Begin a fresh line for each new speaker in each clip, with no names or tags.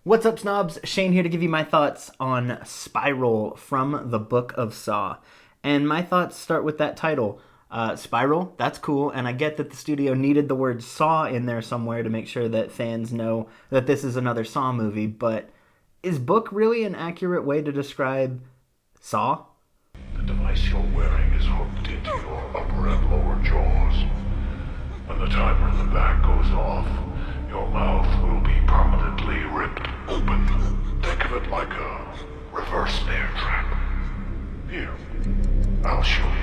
What's up, snobs? Shane here to give you my thoughts on Spiral from the Book of Saw. And my thoughts start with that title. Spiral, that's cool, and I get that the studio needed the word Saw in there somewhere to make sure that fans know that this is another Saw movie, but is book really an accurate way to describe Saw?
The device you're wearing is hooked into your upper and lower jaws. When the timer in the back goes off, your mouth will be permanently ripped open. Think of it like a reverse bear trap. Here, I'll show you.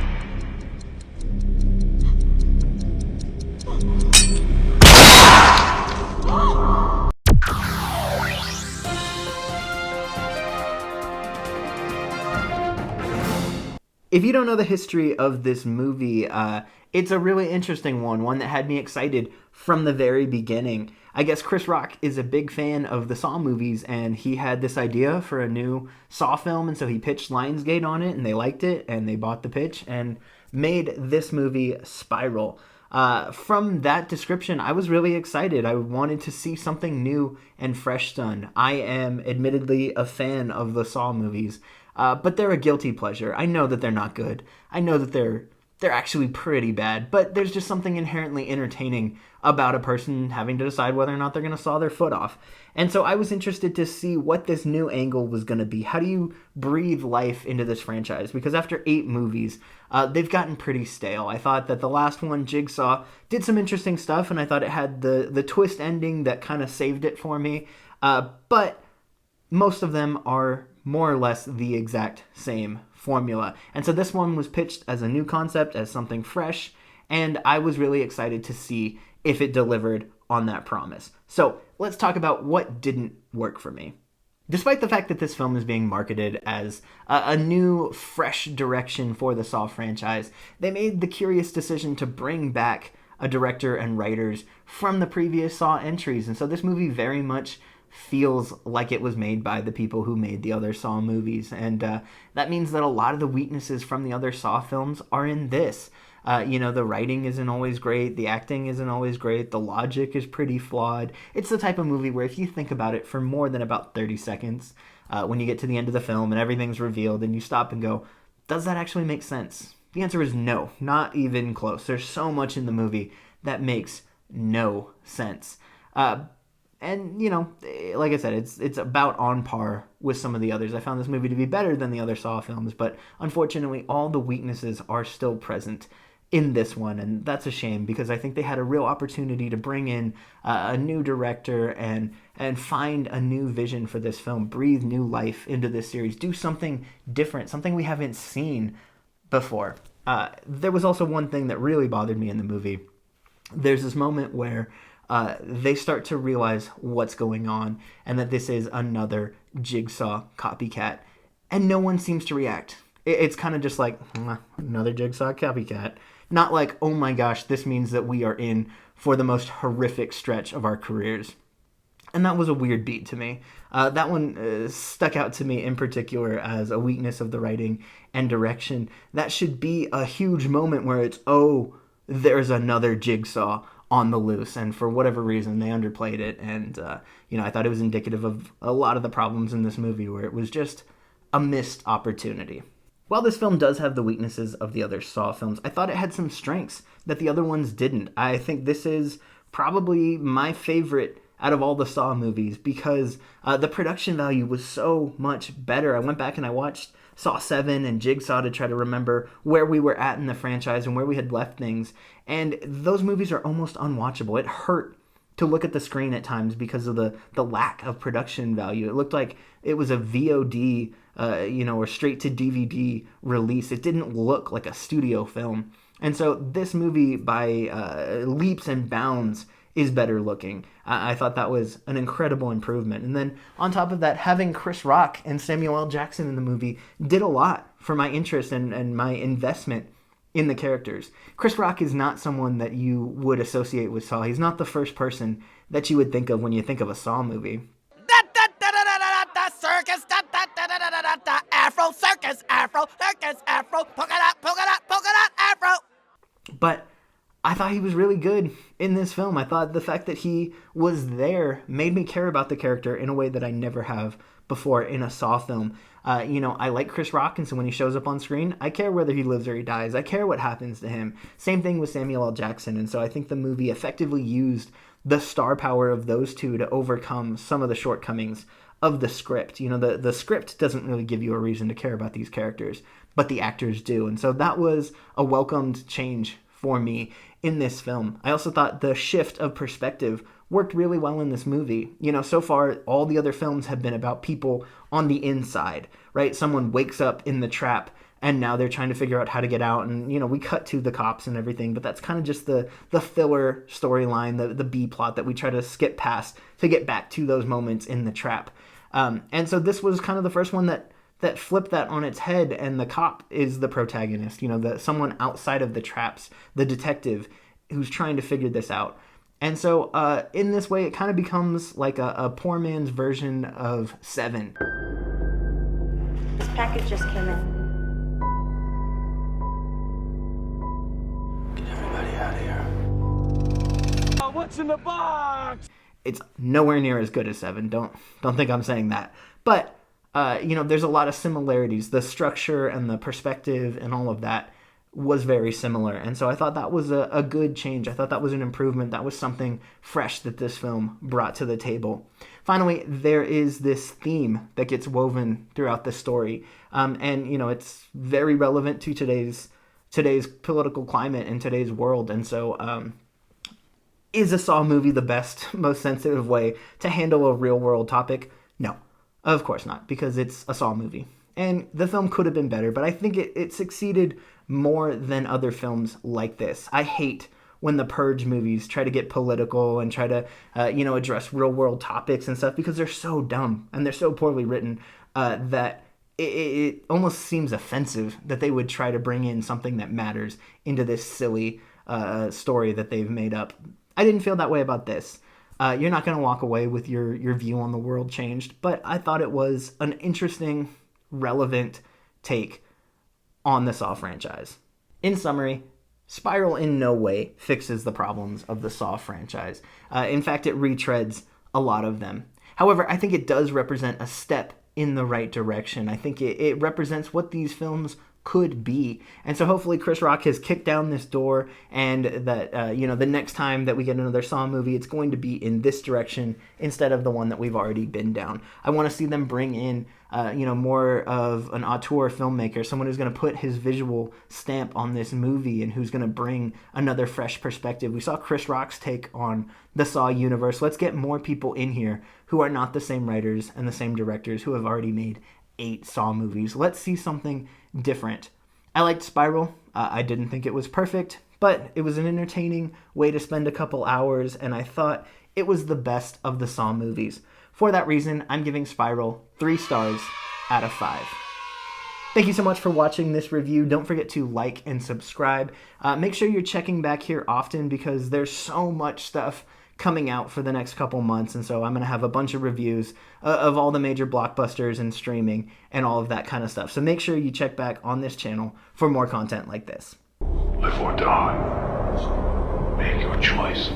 If you don't know the history of this movie, it's a really interesting one that had me excited from the very beginning. I guess Chris Rock is a big fan of the Saw movies, and he had this idea for a new Saw film, and so he pitched Lionsgate on it, and they liked it, and they bought the pitch, and made this movie Spiral. From that description, I was really excited. I wanted to see something new and fresh done. I am admittedly a fan of the Saw movies, but they're a guilty pleasure. I know that they're not good. I know that they're actually pretty bad, but there's just something inherently entertaining about a person having to decide whether or not they're going to saw their foot off. And so I was interested to see what this new angle was going to be. How do you breathe life into this franchise? Because after 8 movies, they've gotten pretty stale. I thought that the last one, Jigsaw, did some interesting stuff, and I thought it had the twist ending that kind of saved it for me. But most of them are more or less the exact same formula. And so this one was pitched as a new concept, as something fresh, and I was really excited to see if it delivered on that promise. So let's talk about what didn't work for me. Despite the fact that this film is being marketed as a new, fresh direction for the Saw franchise, they made the curious decision to bring back a director and writers from the previous Saw entries. And so this movie very much feels like it was made by the people who made the other Saw movies. And that means that a lot of the weaknesses from the other Saw films are in this. The writing isn't always great, the acting isn't always great, the logic is pretty flawed. It's the type of movie where if you think about it for more than about 30 seconds, when you get to the end of the film and everything's revealed and you stop and go, does that actually make sense? The answer is no, not even close. There's so much in the movie that makes no sense. And, like I said, it's about on par with some of the others. I found this movie to be better than the other Saw films, but unfortunately, all the weaknesses are still present in this one, and that's a shame because I think they had a real opportunity to bring in a new director and find a new vision for this film, breathe new life into this series, do something different, something we haven't seen before. There was also one thing that really bothered me in the movie. There's this moment where they start to realize what's going on and that this is another Jigsaw copycat, and no one seems to react. It's kind of just like, another Jigsaw copycat. Not like, oh my gosh, this means that we are in for the most horrific stretch of our careers. And that was a weird beat to me. That one stuck out to me in particular as a weakness of the writing and direction. That should be a huge moment where it's, oh, there's another Jigsaw on the loose, and for whatever reason they underplayed it, and I thought it was indicative of a lot of the problems in this movie where it was just a missed opportunity. While this film does have the weaknesses of the other Saw films, I thought it had some strengths that the other ones didn't. I think this is probably my favorite out of all the Saw movies because the production value was so much better. I went back and I watched Saw 7 and Jigsaw to try to remember where we were at in the franchise and where we had left things, and those movies are almost unwatchable. It hurt to look at the screen at times because of the lack of production value. It looked like it was a VOD, or straight to DVD release. It didn't look like a studio film. And so this movie, by leaps and bounds, is better looking. I thought that was an incredible improvement. And then on top of that, having Chris Rock and Samuel L. Jackson in the movie did a lot for my interest and my investment in the characters. Chris Rock is not someone that you would associate with Saw. He's not the first person that you would think of when you think of a Saw movie.
Circus, Afro circus, Afro circus, Afro polka dot, Afro.
But I thought he was really good in this film. I thought the fact that he was there made me care about the character in a way that I never have before in a Saw film. I like Chris Rock, and so when he shows up on screen, I care whether he lives or he dies. I care what happens to him. Same thing with Samuel L. Jackson, and so I think the movie effectively used the star power of those two to overcome some of the shortcomings of the script. The script doesn't really give you a reason to care about these characters, but the actors do, and so that was a welcomed change for me in this film. I also thought the shift of perspective worked really well in this movie. So far, all the other films have been about people on the inside, right? Someone wakes up in the trap, and now they're trying to figure out how to get out, and, we cut to the cops and everything, but that's kind of just the filler storyline, the B plot that we try to skip past to get back to those moments in the trap. And so this was kind of the first one that flipped that on its head, and the cop is the protagonist, someone outside of the traps, the detective who's trying to figure this out. And so in this way, it kind of becomes like a poor man's version of Seven.
This package just came in.
Get everybody out of here.
Oh, what's in the box?
It's nowhere near as good as Seven. Don't think I'm saying that. But there's a lot of similarities. The structure and the perspective and all of that was very similar. And so I thought that was a good change. I thought that was an improvement. That was something fresh that this film brought to the table. Finally, there is this theme that gets woven throughout the story. It's very relevant to today's political climate and today's world. And so is a Saw movie the best, most sensitive way to handle a real world topic? No. Of course not, because it's a Saw movie. And the film could have been better, but I think it succeeded more than other films like this. I hate when the Purge movies try to get political and try to, address real-world topics and stuff, because they're so dumb and they're so poorly written that it almost seems offensive that they would try to bring in something that matters into this silly story that they've made up. I didn't feel that way about this. You're not going to walk away with your view on the world changed, but I thought it was an interesting, relevant take on the Saw franchise. In summary, Spiral in no way fixes the problems of the Saw franchise. In fact, it retreads a lot of them. However, I think it does represent a step in the right direction. I think it represents what these films could be. And so hopefully Chris Rock has kicked down this door, and that, the next time that we get another Saw movie, it's going to be in this direction instead of the one that we've already been down. I want to see them bring in, more of an auteur filmmaker, someone who's going to put his visual stamp on this movie and who's going to bring another fresh perspective. We saw Chris Rock's take on the Saw universe. Let's get more people in here who are not the same writers and the same directors who have already made 8 Saw movies. Let's see something different. I liked Spiral. I didn't think it was perfect, but it was an entertaining way to spend a couple hours, and I thought it was the best of the Saw movies. For that reason, I'm giving Spiral 3 stars out of 5. Thank you so much for watching this review. Don't forget to like and subscribe. Make sure you're checking back here often, because there's so much stuff coming out for the next couple months, and so I'm going to have a bunch of reviews of all the major blockbusters and streaming and all of that kind of stuff. So make sure you check back on this channel for more content like this.
Live or die. Make your choice.